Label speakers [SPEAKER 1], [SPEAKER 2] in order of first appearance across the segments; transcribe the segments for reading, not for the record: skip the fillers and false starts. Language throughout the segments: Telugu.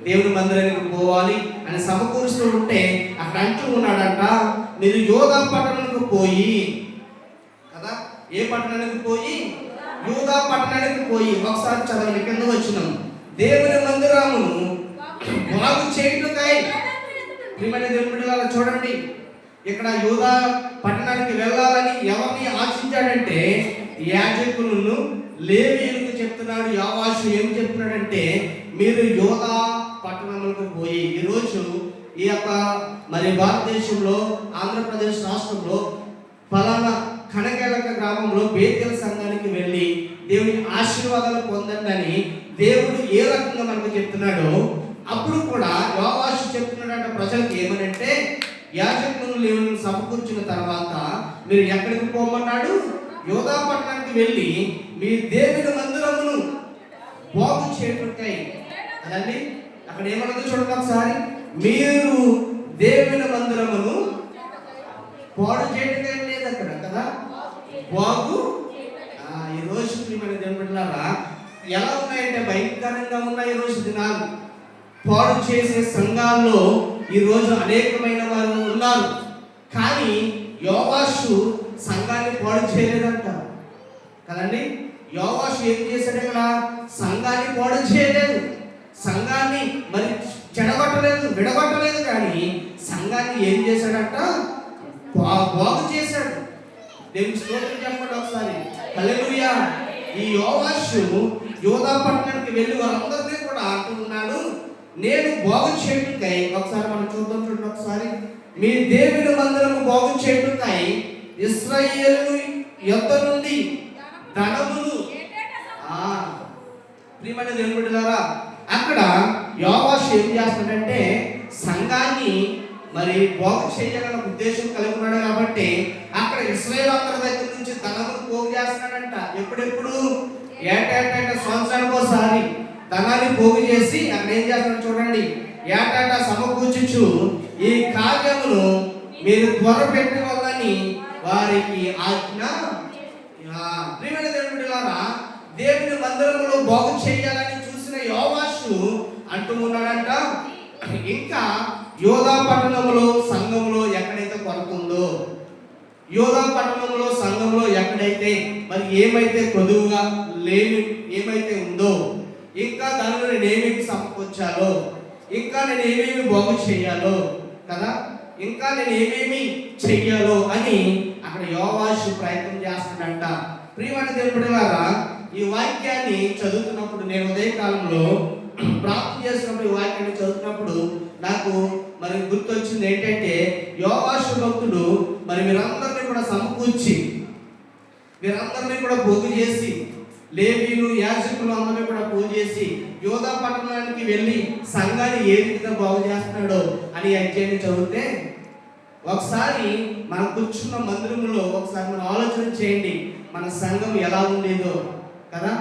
[SPEAKER 1] దేవుని మందిరానికి పోవాలి అని సమకూరుస్తూ ఉంటే అక్కడ అంటూ ఉన్నాడంట, మీరు యోధా పట్టణానికి పోయి, కదా, ఏ పట్టణానికి పోయి? యోధా పట్టణానికి పోయి. ఒకసారి చదవండి, కింద వచ్చినాం. దేవుని మందిరమును బాగు చేయుటకై. ప్రియమైన దేవుని బిడ్డలారా చూడండి, ఇక్కడ యోధా పట్టణానికి వెళ్ళాలని ఎవరిని ఆశించాడంటే యాజకులను, లేవీయులకు చెప్తున్నాడు. యోవాషు ఏం చెప్తున్నాడంటే, మీరు యోధా పట్టణములకు పోయి. ఈరోజు ఈ యొక్క మరి భారతదేశంలో ఆంధ్రప్రదేశ్ రాష్ట్రంలో ఫలానా కనకేలక గ్రామంలో బేతేల్ సంఘానికి వెళ్ళి దేవుని ఆశీర్వాదాలు పొందండి అని దేవుడు ఏ రకంగా మనకు చెప్తున్నాడో, అప్పుడు కూడా యోవాషు చెప్తున్నాడంట ప్రజలకు ఏమనంటే, యాజకులను లేవీయులను సమకూర్చిన తర్వాత మీరు ఎక్కడికి పోమన్నాడు? యోధా పట్టణానికి వెళ్ళి మీ దేవుని మందిరమును బాగు చేయుటకై. అదండి అక్కడ ఏమన్నదో చూడండి ఒకసారి. మీరు దేవుని మందిరమును పాడు చేయటకై లేదు అక్కడ, కదా, బాగు. ఈ రోజు మన దేవుని బిడ్డలారా ఎలా ఉన్నాయంటే భయంకరంగా ఉన్నాయి ఈ రోజు దినాలు. పాడు చేసే సంఘాల్లో ఈ రోజు అనేకమైన వారు ఉన్నారు. కానీ యోవాషు సంఘాన్ని పాడు చేయలేదంట కదండి. యోవాషు ఏం చేశాడు? ఇక్కడ సంఘాన్ని పాడు చేయలేదు, సంఘాన్ని మరి చెడగొట్టలేదు, విడగొట్టలేదు, కానీ సంఘాన్ని ఏం చేశాడంట? బాగు చేశాడు. దేవుని స్తోత్రం చెప్పండి ఒకసారి. హల్లెలూయా. ఈ యోవాషు యోధా పట్టణానికి వెళ్ళి వారందరినీ కూడా అంటున్నాడు, నేను బాగు చేయుటకై. ఒకసారి మనం చూద్దాం, చూడండి ఒకసారి. మీ దేవుని మందిరము బాగు చేయుటకై ఇశ్రాయేలు యొద్ద నుండి ధనములు. ప్రియమైన దేవుని బిడ్డలారా, అక్కడ యోవాషు ఏం చేస్తాడంటే సంఘాన్ని మరి బాగు చేయాలన్న ఉద్దేశం కలిగి ఉన్నాడు కాబట్టి అక్కడ ఇశ్రాయేలు అందరి దగ్గర నుంచి ధనములు పోగు చేస్తున్నాడంట. ఎప్పుడెప్పుడు? ఏటేటా సంవత్సరానికి ఒకసారి ధనాన్ని పోగు చేసి అక్కడ ఏం చేస్తాడు చూడండి. ఏటా సమకూర్చుచు ఈ కార్యమును మీరు త్వరపెట్టిన వల్లని వారికి ఆజ్ఞ. ప్రియమైన దేవుని బిడ్డలారా, దేవుని మందిరములో బాగు చేయాలని చూసిన యోవాషు అంటూ ఉన్నాడంట, ఇంకా యోధా పట్టణంలో సంఘంలో ఎక్కడైతే కొరత ఉందో, యోధా పట్టణంలో సంఘంలో ఎక్కడైతే మరి ఏమైతే కొదువుగా లేని ఏమైతే ఉందో, ఇంకా దానిలో నేను ఏమేమి సమకూర్చాలో, ఇంకా నేను ఏమేమి బాగు చేయాలో, కదా, ఇంకా నేను ఏమేమి చెయ్యాలో అని అక్కడ యోవాషు ప్రయత్నం చేస్తున్నాడంట. ప్రియమైన దేవుని బిడ్డలారా, ఈ వాక్యాన్ని చదువుతున్నప్పుడు నేను ఉదయకాలంలో ప్రార్థన చేసినప్పుడు ఈ వాక్యాన్ని చదువుతున్నప్పుడు నాకు మరి గుర్తొచ్చింది ఏంటంటే, యోవాషు భక్తుడు మరి వీరందరినీ కూడా సమకూర్చి, వీరందరినీ కూడా పోగు చేసి, లేవీయులు యాజకులు అందరినీ కూడా పోగు చేసి యోధా పట్టణానికి వెళ్ళి సంఘాన్ని ఏ విధంగా బాగు చేస్తున్నాడో అని అధ్యాయం చదివితే, ఒకసారి మనం కూర్చున్న మందిరంలో ఒకసారి మనం ఆలోచన చేయండి, మన సంఘం ఎలా ఉండేదో, కదా.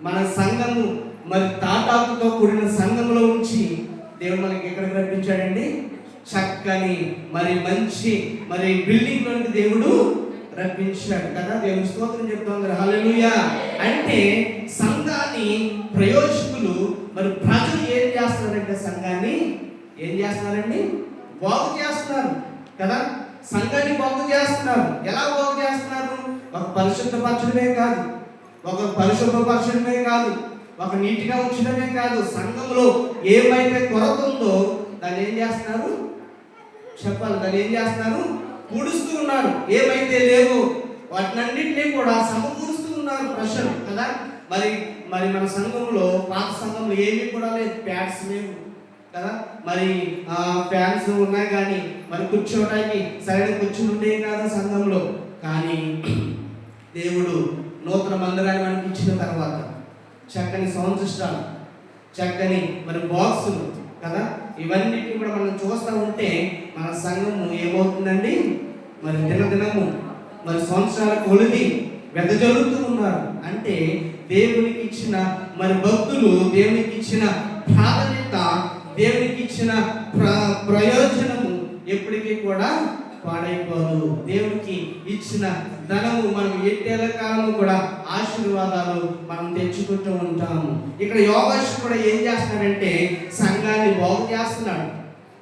[SPEAKER 1] మన సంఘము మరి తాటాకుతో కూడిన సంఘంలో ఉంచి దేవుడు మనకి ఎక్కడికి రప్పించాడండి? చక్కని మరి మంచి మరి బిల్డింగ్ లోనికి దేవుడు రప్పించాడు, కదా. దేవుని స్తోత్రం చెప్తాం. హల్లెలూయా. అంటే సంఘాన్ని ప్రయోజకులు మరి ప్రజలు ఏం చేస్తున్నారంటే సంఘాన్ని ఏం చేస్తున్నారండి? బాగు చేస్తున్నారు, కదా. సంఘాన్ని బాగు చేస్తున్నారు. ఎలా బాగు చేస్తున్నారు? ఒక పరిశుద్ధపరచడమే కాదు, ఒక పరిశుభ్రపరచడమే కాదు, ఒక నీటిగా ఉంచడమే కాదు, సంఘంలో ఏమైతే కొరత ఉందో దాన్ని ఏం చేస్తున్నారు చెప్పాలి, దాన్ని ఏం చేస్తున్నారు? పూడుస్తూ ఉన్నారు. ఏమైతే లేవో వాటినన్నింటినీ కూడా సమకూరుస్తూ ఉన్నారు ప్రజలు, కదా. మరి మరి మన సంఘంలో పాత సంఘంలో ఏమీ కూడా లేదు, ప్యాడ్స్ లేవు, కదా. మరి ఫ్యాన్స్ ఉన్నాయి కానీ మరి కూర్చోవడానికి సరైన కూర్చుని ఉండే కాదు సంఘంలో. కానీ దేవుడు నూతన మందిరాన్ని మనకి ఇచ్చిన తర్వాత చక్కని సౌండ్ సిస్టమ్, చక్కని మరి బాక్సులు, కదా, ఇవన్నిటిని కూడా మనం చూస్తూ ఉంటే మన సంఘము ఏమవుతుందండి? మరి దినదినము మరి సంవత్సరాల కొలిది వెదజల్లుతూ ఉన్నారు. అంటే దేవునికి ఇచ్చిన మరి భక్తులు, దేవునికి ఇచ్చిన ప్రాధాన్యత, దేవునికి ఇచ్చిన ప్రయోజనము ఎప్పటికీ కూడా పాడైపోదు. దేవుడికి ఇచ్చిన ధనము మనం ఎట్టేళ్ల కాలము కూడా ఆశీర్వాదాలు మనం తెచ్చుకుంటూ ఉంటాము. ఇక్కడ యోగాషు కూడా ఏం చేస్తున్నాడంటే సంఘాన్ని బాగు చేస్తున్నాడు.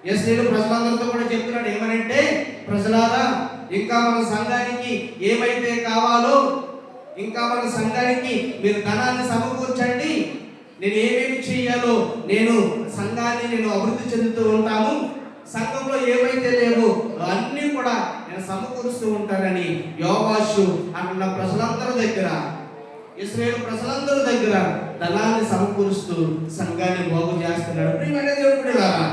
[SPEAKER 1] యేసు ప్రజలందరితో కూడా చెప్తున్నాడు ఏమనంటే, ప్రజలారా ఇంకా మన సంఘానికి ఏమైతే కావాలో, ఇంకా మన సంఘానికి మీరు ధనాన్ని సమకూర్చండి. నేను ఏమేమి చేయాలో నేను సంఘాన్ని అభివృద్ధి చెందుతూ ఉంటాను. సంఘంలో ఏవైతే లేవో అన్నీ కూడా నేను సమకూరుస్తూ ఉంటానని యోవాషు అక్కడ ప్రజలందరి దగ్గర, ఇశ్రాయేలు ప్రజలందరి దగ్గర ధనాన్ని సమకూరుస్తూ సంఘాన్ని బాగు చేస్తున్నాడు. ప్రియమైన దేవుని బిడ్డలారా,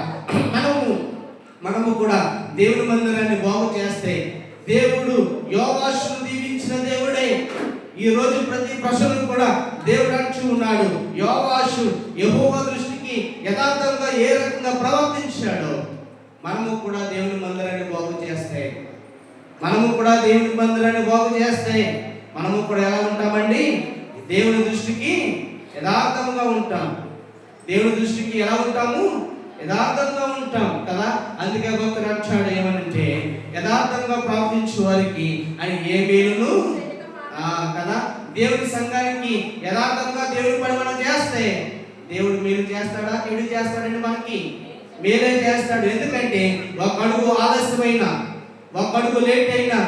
[SPEAKER 1] మనము కూడా దేవుని మందిరాన్ని బాగు చేస్తే దేవుడు యోవాషును దీవించిన దేవుడే. ఈ రోజు ప్రతి ప్రజలు కూడా దేవుడు అంటూ ఉన్నాడు, యోవాషు యెహోవా దృష్టికి యథార్థంగా ఏ రకంగా ప్రవర్తించాడో మనము కూడా దేవుని మందిరాన్ని బాగు చేస్తే, మనము కూడా ఎలా ఉంటామండి? దేవుని దృష్టికి యథార్థంగా ఉంటాం. దేవుని దృష్టికి ఎలా ఉంటాము? యథార్థంగా ఉంటాం కదా. అందుకే భక్తుడు అంటాడు ఏమనంటే, యథార్థంగా ప్రవర్తించే వారికి అని ఏ మేలును కదా. దేవుడి సంఘానికి యథార్థంగా దేవుడి పని మనం చేస్తే దేవుడు మేలు చేస్తాడా? కీడు చేస్తాడండి? మనకి మేలే చేస్తాడు. ఎందుకంటే ఒక అడుగు ఆలస్యమైన, ఒక అడుగు లేట్ అయినా,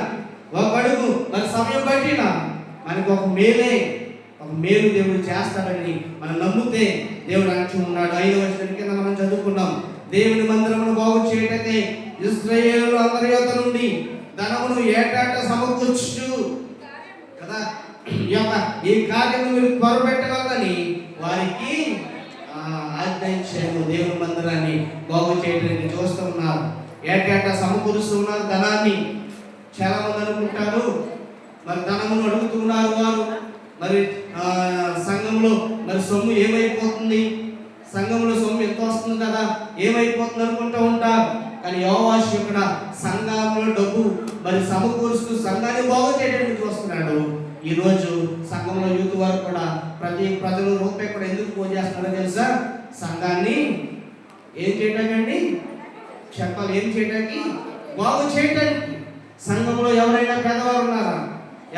[SPEAKER 1] ఒక అడుగు మన సమయం పట్టినా మనకు ఒక మేలు దేవుడు చేస్తాడని మనం నమ్మితే దేవుడు అంటూ ఉన్నాడు. 5వ వచనం కింద మనం చదువుకున్నాం, దేవుని మందిరమును బాగు చేయటకై ఇశ్రాయేలు అందరి యొద్ద నుండి ధనమును ఏటాట సమకూర్చు కదా. ఈ కార్యము మీరు త్వరపెట్టగలని వారికి ఆజ్ఞాయించాము. దేవుని మందిరాన్ని బాగు చేయడానికి చూస్తూ ఉన్నారు, ఏటాట సమకూరుస్తూ ఉన్నారు ధనాన్ని. చాలా మంది అనుకుంటారు మరి ధనమును అడుగుతున్నారు వారు, మరి సంఘంలో మరి సొమ్ము ఏమైపోతుంది, సంఘంలో సొమ్ము ఎంత వస్తుంది కదా, ఏమైపోతుంది అనుకుంటూ ఉంటారు. కానీ యోవాషు ఇక్కడ సంఘంలో డబ్బు మరి సమకూరుస్తూ సంఘాన్ని బాగు చేయడానికి చూస్తున్నాడు. ఈరోజు సంఘంలో యూత్ వారు కూడా ప్రతి ప్రజలు రూపాయి కూడా ఎందుకు పోగు చేస్తున్నారో తెలుసా? సంఘాన్ని ఏం చేయటానికి చెప్పాలి, ఏం చేయడానికి? బాగు చేయటానికి. సంఘంలో ఎవరైనా పేదవారు ఉన్నారా,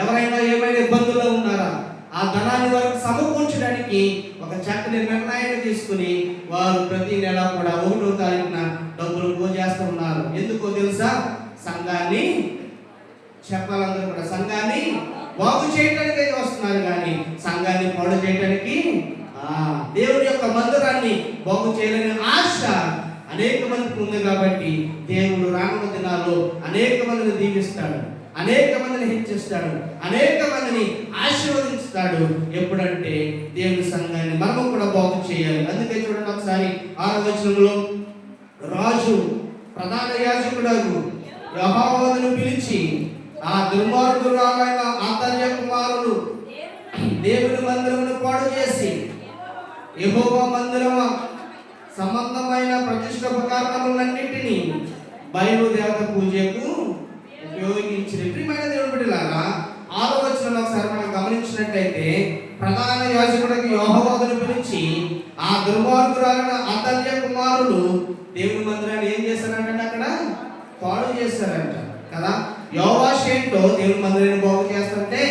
[SPEAKER 1] ఎవరైనా ఏమైనా ఇబ్బందుల్లో ఉన్నారా, ఆ ధనాన్ని వారికి సమకూర్చడానికి ఒక చక్కని నిర్ణయాన్ని తీసుకుని వారు ప్రతి నెల కూడా 1వ తారీఖున డబ్బులు పోజేస్తూ ఉన్నారు. ఎందుకో తెలుసా? సంఘాన్ని చెప్పాలందరూ కూడా సంఘాన్ని బాగు చేయడానికి వస్తున్నారు, కానీ సంఘాన్ని పాడు చేయడానికి, దేవుడి యొక్క మందిరాన్ని బాగు చేయాలనే ఆశ అనేక మందికి ఉంది. కాబట్టి దేవుడు రానున్న దినాల్లో అనేక మందిని దీవిస్తాడు, అనేక మందిని హెచ్చిస్తాడు, అనేక మందిని ఆశీర్వదిస్తాడు. ఎప్పుడంటే దేవుని సంఘాన్ని మనము కూడా బాగు చేయాలి. అందుకే చూడండి ఒకసారి 6వ వచనంలో, రాజు ప్రధాన యాజకుడు యెహోవాను పిలిచి ఆ దుర్మార్గురాలైన అతల్య కుమారులు దేవుని మందిరమును పాడు చేసి యెహోవా మందిరమ సంబంధమైన ప్రతిష్ఠోపకరణములన్నిటినీ బయలుదేవత పూజకు ఉపయోగించిన. ప్రియమైన దేవుని బిడ్డలారా, 6వ వచనంలో ఒకసారి మనం గమనించినట్లయితే, ప్రధాన యాజకుడికి యెహోవాను పిలిచి ఆ దుర్మార్గురాలైన అతల్య కుమారులు దేవుని మందిరాన్ని ఏం చేశారంటే అక్కడ పాడు చేశారంట కదా. యోవాషు ఏంటో దేవుని మందిరాన్ని బాగు చేస్తుంటే